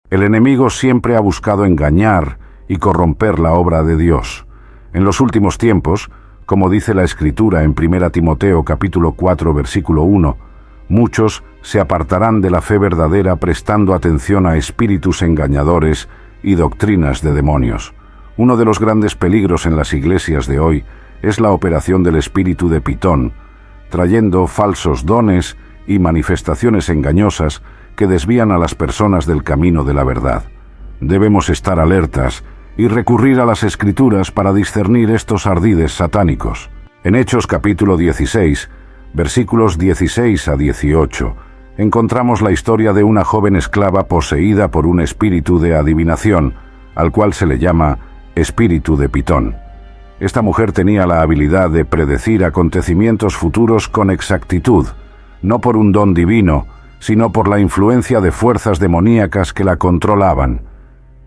El enemigo siempre ha buscado engañar y corromper la obra de Dios. En los últimos tiempos, como dice la Escritura en 1 Timoteo capítulo 4 versículo 1, muchos se apartarán de la fe verdadera prestando atención a espíritus engañadores y doctrinas de demonios. Uno de los grandes peligros en las iglesias de hoy es la operación del espíritu de Pitón, trayendo falsos dones y manifestaciones engañosas que desvían a las personas del camino de la verdad. Debemos estar alertas y recurrir a las Escrituras para discernir estos ardides satánicos. En Hechos capítulo 16, versículos 16 a 18, encontramos la historia de una joven esclava poseída por un espíritu de adivinación, al cual se le llama espíritu de Pitón. Esta mujer tenía la habilidad de predecir acontecimientos futuros con exactitud, no por un don divino, sino por la influencia de fuerzas demoníacas que la controlaban.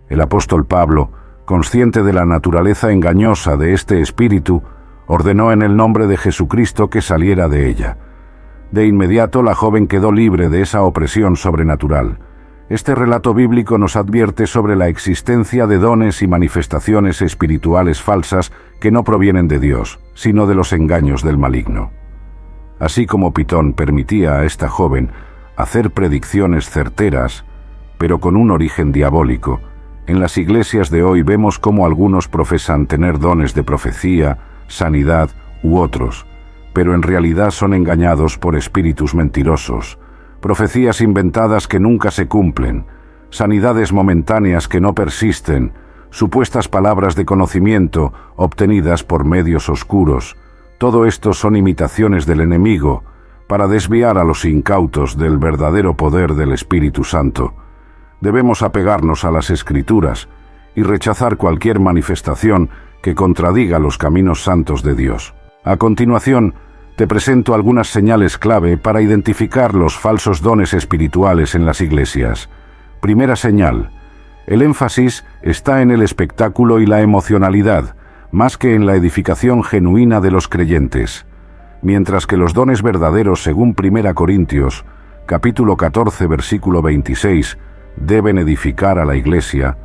El apóstol Pablo, consciente de la naturaleza engañosa de este espíritu, ordenó en el nombre de Jesucristo que saliera de ella. De inmediato la joven quedó libre de esa opresión sobrenatural. Este relato bíblico nos advierte sobre la existencia de dones y manifestaciones espirituales falsas que no provienen de Dios, sino de los engaños del maligno. Así como Pitón permitía a esta joven hacer predicciones certeras, pero con un origen diabólico, en las iglesias de hoy vemos cómo algunos profesan tener dones de profecía, sanidad u otros, pero en realidad son engañados por espíritus mentirosos, profecías inventadas que nunca se cumplen, sanidades momentáneas que no persisten, supuestas palabras de conocimiento obtenidas por medios oscuros. Todo esto son imitaciones del enemigo para desviar a los incautos del verdadero poder del Espíritu Santo. Debemos apegarnos a las Escrituras y rechazar cualquier manifestación que contradiga los caminos santos de Dios. A continuación, te presento algunas señales clave para identificar los falsos dones espirituales en las iglesias. Primera señal: el énfasis está en el espectáculo y la emocionalidad, más que en la edificación genuina de los creyentes. Mientras que los dones verdaderos, según 1 Corintios, capítulo 14, versículo 26, deben edificar a la iglesia,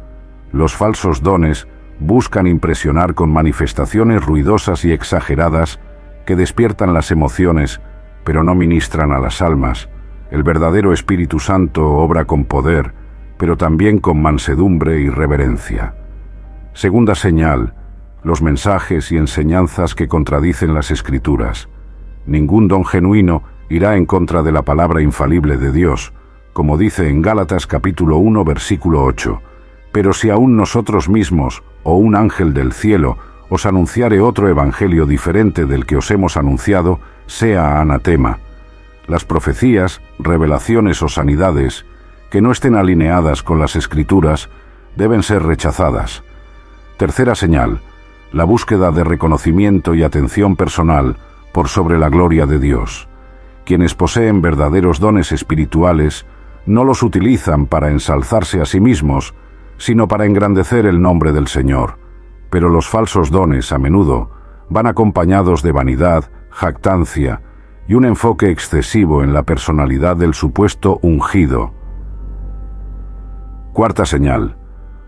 los falsos dones buscan impresionar con manifestaciones ruidosas y exageradas que despiertan las emociones, pero no ministran a las almas. El verdadero Espíritu Santo obra con poder, pero también con mansedumbre y reverencia. Segunda señal: los mensajes y enseñanzas que contradicen las Escrituras. Ningún don genuino irá en contra de la palabra infalible de Dios, como dice en Gálatas capítulo 1, versículo 8. Pero si aún nosotros mismos, o un ángel del cielo, os anunciare otro evangelio diferente del que os hemos anunciado, sea anatema. Las profecías, revelaciones o sanidades que no estén alineadas con las Escrituras deben ser rechazadas. Tercera señal: la búsqueda de reconocimiento y atención personal por sobre la gloria de Dios. Quienes poseen verdaderos dones espirituales no los utilizan para ensalzarse a sí mismos, sino para engrandecer el nombre del Señor. Pero los falsos dones a menudo van acompañados de vanidad, jactancia y un enfoque excesivo en la personalidad del supuesto ungido. Cuarta señal: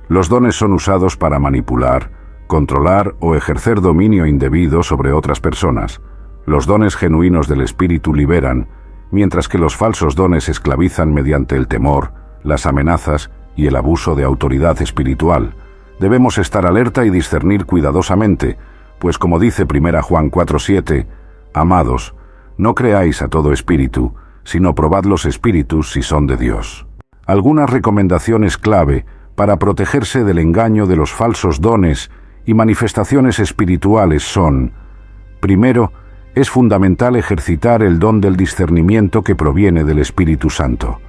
los dones son usados para manipular, controlar o ejercer dominio indebido sobre otras personas. Los dones genuinos del Espíritu liberan, mientras que los falsos dones esclavizan mediante el temor, las amenazas y el abuso de autoridad espiritual. Debemos estar alerta y discernir cuidadosamente, pues como dice 1 Juan 4:7, amados, no creáis a todo espíritu, sino probad los espíritus si son de Dios. Algunas recomendaciones clave para protegerse del engaño de los falsos dones y manifestaciones espirituales son: primero, es fundamental ejercitar el don del discernimiento que proviene del Espíritu Santo.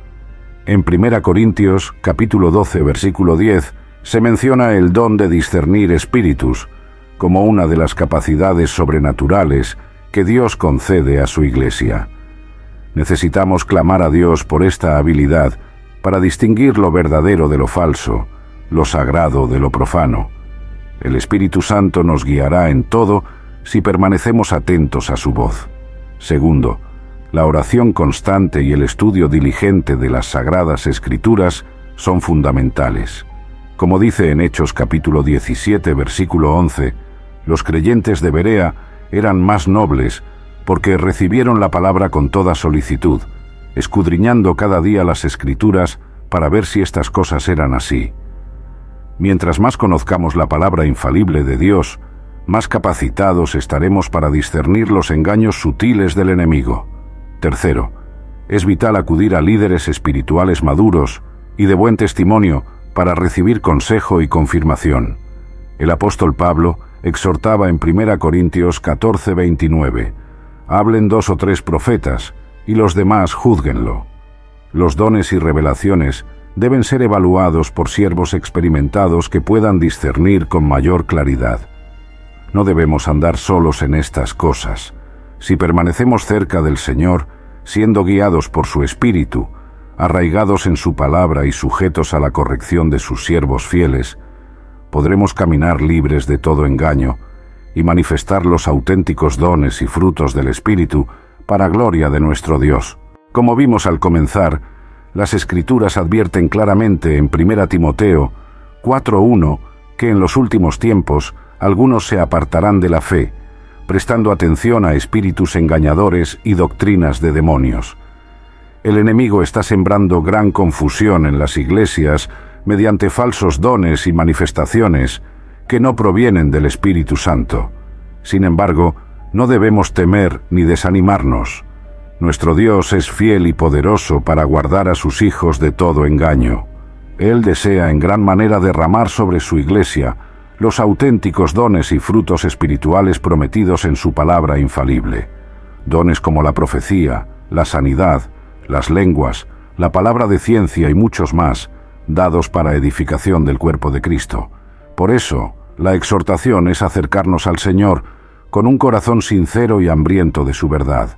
En 1 Corintios, capítulo 12, versículo 10, se menciona el don de discernir espíritus como una de las capacidades sobrenaturales que Dios concede a su iglesia. Necesitamos clamar a Dios por esta habilidad para distinguir lo verdadero de lo falso, lo sagrado de lo profano. El Espíritu Santo nos guiará en todo si permanecemos atentos a su voz. Segundo, la oración constante y el estudio diligente de las Sagradas Escrituras son fundamentales. Como dice en Hechos capítulo 17, versículo 11, los creyentes de Berea eran más nobles porque recibieron la palabra con toda solicitud, escudriñando cada día las Escrituras para ver si estas cosas eran así. Mientras más conozcamos la palabra infalible de Dios, más capacitados estaremos para discernir los engaños sutiles del enemigo. Tercero, es vital acudir a líderes espirituales maduros y de buen testimonio para recibir consejo y confirmación. El apóstol Pablo exhortaba en 1 Corintios 14:29, hablen 2 o 3 profetas, y los demás júzguenlo. Los dones y revelaciones deben ser evaluados por siervos experimentados que puedan discernir con mayor claridad. No debemos andar solos en estas cosas. Si permanecemos cerca del Señor, siendo guiados por su Espíritu, arraigados en su palabra y sujetos a la corrección de sus siervos fieles, podremos caminar libres de todo engaño y manifestar los auténticos dones y frutos del Espíritu para gloria de nuestro Dios. Como vimos al comenzar, las Escrituras advierten claramente en 1 Timoteo 4:1 que en los últimos tiempos algunos se apartarán de la fe, prestando atención a espíritus engañadores y doctrinas de demonios. El enemigo está sembrando gran confusión en las iglesias mediante falsos dones y manifestaciones que no provienen del Espíritu Santo. Sin embargo, no debemos temer ni desanimarnos. Nuestro Dios es fiel y poderoso para guardar a sus hijos de todo engaño. Él desea en gran manera derramar sobre su iglesia los auténticos dones y frutos espirituales prometidos en su palabra infalible. Dones como la profecía, la sanidad, las lenguas, la palabra de ciencia y muchos más, dados para edificación del cuerpo de Cristo. Por eso, la exhortación es acercarnos al Señor con un corazón sincero y hambriento de su verdad.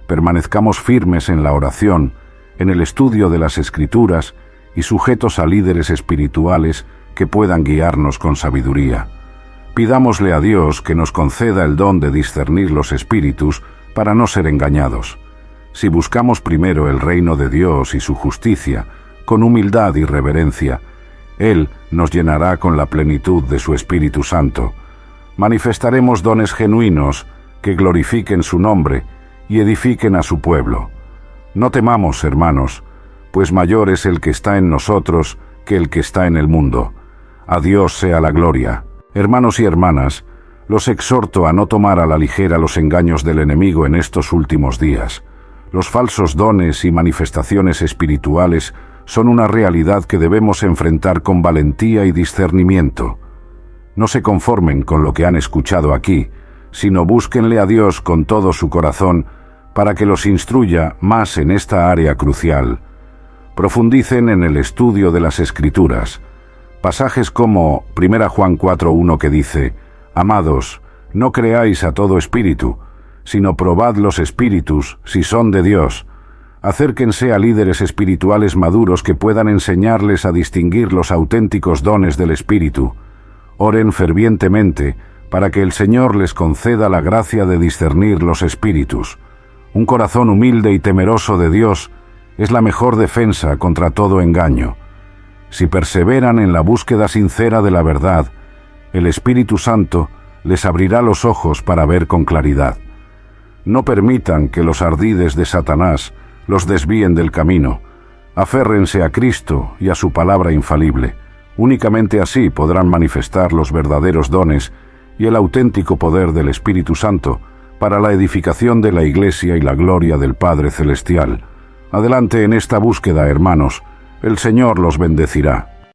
Permanezcamos firmes en la oración, en el estudio de las Escrituras y sujetos a líderes espirituales que puedan guiarnos con sabiduría. Pidámosle a Dios que nos conceda el don de discernir los espíritus para no ser engañados. Si buscamos primero el reino de Dios y su justicia, con humildad y reverencia, Él nos llenará con la plenitud de su Espíritu Santo. Manifestaremos dones genuinos que glorifiquen su nombre y edifiquen a su pueblo. No temamos, hermanos, pues mayor es el que está en nosotros que el que está en el mundo. A Dios sea la gloria. Hermanos y hermanas, los exhorto a no tomar a la ligera los engaños del enemigo en estos últimos días. Los falsos dones y manifestaciones espirituales son una realidad que debemos enfrentar con valentía y discernimiento. No se conformen con lo que han escuchado aquí, sino búsquenle a Dios con todo su corazón para que los instruya más en esta área crucial. Profundicen en el estudio de las Escrituras. Pasajes como 1 Juan 4:1 que dice, «Amados, no creáis a todo espíritu, sino probad los espíritus si son de Dios. Acérquense a líderes espirituales maduros que puedan enseñarles a distinguir los auténticos dones del Espíritu. Oren fervientemente para que el Señor les conceda la gracia de discernir los espíritus. Un corazón humilde y temeroso de Dios es la mejor defensa contra todo engaño. Si perseveran en la búsqueda sincera de la verdad, el Espíritu Santo les abrirá los ojos para ver con claridad. No permitan que los ardides de Satanás los desvíen del camino. Aférrense a Cristo y a su palabra infalible. Únicamente así podrán manifestar los verdaderos dones y el auténtico poder del Espíritu Santo para la edificación de la Iglesia y la gloria del Padre Celestial. Adelante en esta búsqueda, hermanos. El Señor los bendecirá.